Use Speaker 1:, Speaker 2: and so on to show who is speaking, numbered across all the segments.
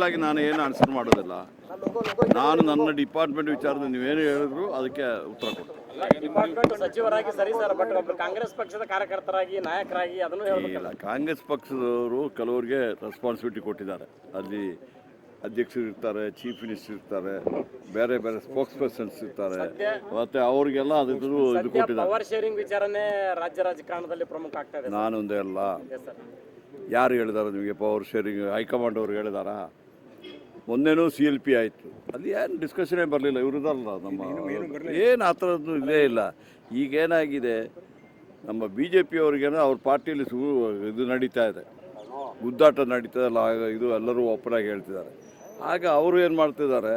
Speaker 1: Personal ಆಗಿ ನಾನು ಏನು ಆನ್ಸರ್ ಮಾಡೋದಿಲ್ಲ. ನಾನು ನನ್ನ ಡಿಪಾರ್ಟ್ಮೆಂಟ್ ವಿಚಾರದ ನೀವೇನು ಹೇಳಿದ್ರು ಅದಕ್ಕೆ ಉತ್ತರ ಕೊಡ್ತೀನಿ.
Speaker 2: ಡಿಪಾರ್ಟ್ಮೆಂಟ್ ಸಚಿವರಾಗಿ ಸರಿ ಸರ್, ಬಟ್ ಒಬ್ಬರು ಕಾಂಗ್ರೆಸ್ ಪಕ್ಷದ ಕಾರ್ಯಕರ್ತರಾಗಿ ನಾಯಕರಾಗಿ ಅದನ್ನು
Speaker 1: ಇಲ್ಲ, ಕಾಂಗ್ರೆಸ್ ಪಕ್ಷದವರು ಕೆಲವರಿಗೆ ರೆಸ್ಪಾನ್ಸಿಬಿಲಿಟಿ ಕೊಟ್ಟಿದ್ದಾರೆ. ಅಲ್ಲಿ ಅಧ್ಯಕ್ಷರು ಇರ್ತಾರೆ, ಚೀಫ್ ಮಿನಿಸ್ಟರ್ ಇರ್ತಾರೆ, ಬೇರೆ ಬೇರೆ ಸ್ಪೋಕ್ಸ್ ಪರ್ಸನ್ಸ್ ಇರ್ತಾರೆ, ಮತ್ತೆ ಅವ್ರಿಗೆಲ್ಲ ಅದು ಕೊಟ್ಟಿದ್ದಾರೆ.
Speaker 2: ಪವರ್ ಶೇರಿಂಗ್ ವಿಚಾರನೇ ರಾಜ್ಯ ರಾಜಕಾರಣದಲ್ಲಿ ಪ್ರಮುಖ ಆಗ್ತಾ ಇದೆ.
Speaker 1: ನಾನೊಂದೇ ಅಲ್ಲ, ಯಾರು ಹೇಳಿದಾರೆ ನಿಮಗೆ ಪವರ್ ಶೇರಿಂಗ್? ಹೈಕಮಾಂಡ್ ಅವ್ರು ಹೇಳಿದಾರಾ? ಮೊನ್ನೆನೂ CLP ಆಯಿತು, ಅಲ್ಲಿ ಏನು ಡಿಸ್ಕಷನೇ ಬರಲಿಲ್ಲ. ಇವ್ರದಲ್ಲ ನಮ್ಮ ಏನು ಆ ಥರದ್ದು ಇದೇ ಇಲ್ಲ. ಈಗೇನಾಗಿದೆ, ನಮ್ಮ BJP ಅವ್ರಿಗೇನೋ ಅವ್ರ ಪಾರ್ಟಿಯಲ್ಲಿ ಇದು ನಡೀತಾ ಇದೆ, ಗುದ್ದಾಟ ನಡೀತಾ ಇಲ್ಲ. ಇದು ಎಲ್ಲರೂ ಓಪನ್ ಆಗಿ ಹೇಳ್ತಿದ್ದಾರೆ. ಆಗ ಅವರು ಏನು ಮಾಡ್ತಿದ್ದಾರೆ,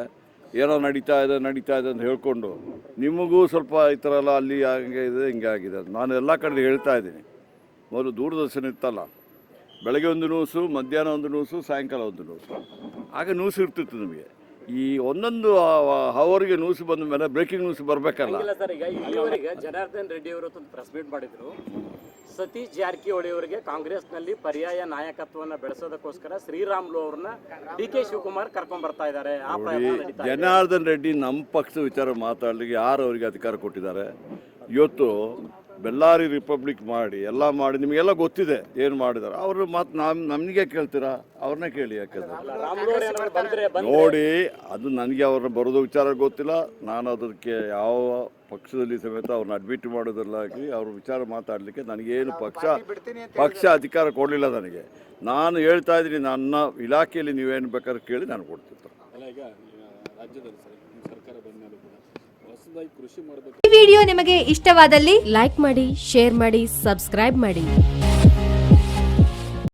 Speaker 1: ಏನೋ ನಡೀತಾ ಇದೆ ಅಂತ ಹೇಳ್ಕೊಂಡು ನಿಮಗೂ ಸ್ವಲ್ಪ ಈ ಥರ ಎಲ್ಲ ಅಲ್ಲಿ ಹಂಗೆ ಇದೆ ಹಿಂಗೆ ಆಗಿದೆ. ನಾನು ಎಲ್ಲ ಕಡೆ ಹೇಳ್ತಾ ಇದ್ದೀನಿ. ಮೊದಲು ದೂರದರ್ಶನ ಇತ್ತಲ್ಲ, ಬೆಳಗ್ಗೆ ಒಂದು ನ್ಯೂಸು, ಮಧ್ಯಾಹ್ನ ಒಂದು ನ್ಯೂಸು, ಸಾಯಂಕಾಲ ಒಂದು ನ್ಯೂಸು. ಆಗ ನ್ಯೂಸ್ ಇರ್ತಿತ್ತು ನಿಮಗೆ. ಈ ಒಂದೊಂದು ಅವರಿಗೆ ನ್ಯೂಸ್ ಬಂದ ಮೇಲೆ ಬ್ರೇಕಿಂಗ್ ನ್ಯೂಸ್ ಬರಬೇಕಲ್ಲ.
Speaker 2: ಸರ್, ಈಗ ಇಲ್ಲಿವರೆಗೆ ಜನಾರ್ದನ್ ರೆಡ್ಡಿ ಅವರು ಪ್ರೆಸ್ ಮೀಟ್ ಮಾಡಿದ್ರು. ಸತೀಶ್ ಜಾರಕಿಹೊಳಿ ಅವರಿಗೆ ಕಾಂಗ್ರೆಸ್ನಲ್ಲಿ ಪರ್ಯಾಯ ನಾಯಕತ್ವವನ್ನು ಬೆಳೆಸೋದಕ್ಕೋಸ್ಕರ ಶ್ರೀರಾಮುಲು ಅವ್ರನ್ನ DK ಶಿವಕುಮಾರ್ ಕರ್ಕೊಂಡ್ ಬರ್ತಾ ಇದ್ದಾರೆ.
Speaker 1: ಜನಾರ್ದನ್ ರೆಡ್ಡಿ ನಮ್ಮ ಪಕ್ಷದ ವಿಚಾರ ಮಾತಾಡಲಿಕ್ಕೆ ಯಾರು ಅವರಿಗೆ ಅಧಿಕಾರ ಕೊಟ್ಟಿದ್ದಾರೆ? ಇವತ್ತು ಬೆಳ್ಳಾರಿ ರಿಪಬ್ಲಿಕ್ ಮಾಡಿ ಎಲ್ಲ ಮಾಡಿ ನಿಮಗೆಲ್ಲ ಗೊತ್ತಿದೆ ಏನು ಮಾಡಿದ್ದಾರೆ. ಅವರು ಮಾತು ನಮಗೆ ಕೇಳ್ತೀರಾ? ಅವ್ರನ್ನೇ ಕೇಳಿ. ಯಾಕಂದ್ರೆ ನೋಡಿ, ಅದು ನನಗೆ ಅವ್ರನ್ನ ಬರೋದು ವಿಚಾರ ಗೊತ್ತಿಲ್ಲ. ನಾನು ಅದಕ್ಕೆ ಯಾವ ಪಕ್ಷದಲ್ಲಿ ಸಮೇತ ಅವ್ರನ್ನ ಅಡ್ಮಿಟ್ ಮಾಡೋದಲ್ಲಾಗಿ ಅವ್ರ ವಿಚಾರ ಮಾತಾಡಲಿಕ್ಕೆ ನನಗೇನು ಪಕ್ಷ ಅಧಿಕಾರ ಕೊಡಲಿಲ್ಲ ನನಗೆ. ನಾನು ಹೇಳ್ತಾ ಇದ್ದೀನಿ, ನನ್ನ ಇಲಾಖೆಯಲ್ಲಿ ನೀವೇನು ಬೇಕಾದ್ರೆ ಕೇಳಿ ನಾನು ಕೊಡ್ತಿದ್ದೆ.
Speaker 3: ಈ ವಿಡಿಯೋ ನಿಮಗೆ ಇಷ್ಟವಾದಲ್ಲಿ ಲೈಕ್ ಮಾಡಿ, ಶೇರ್ ಮಾಡಿ, ಸಬ್ಸ್ಕ್ರೈಬ್ ಮಾಡಿ.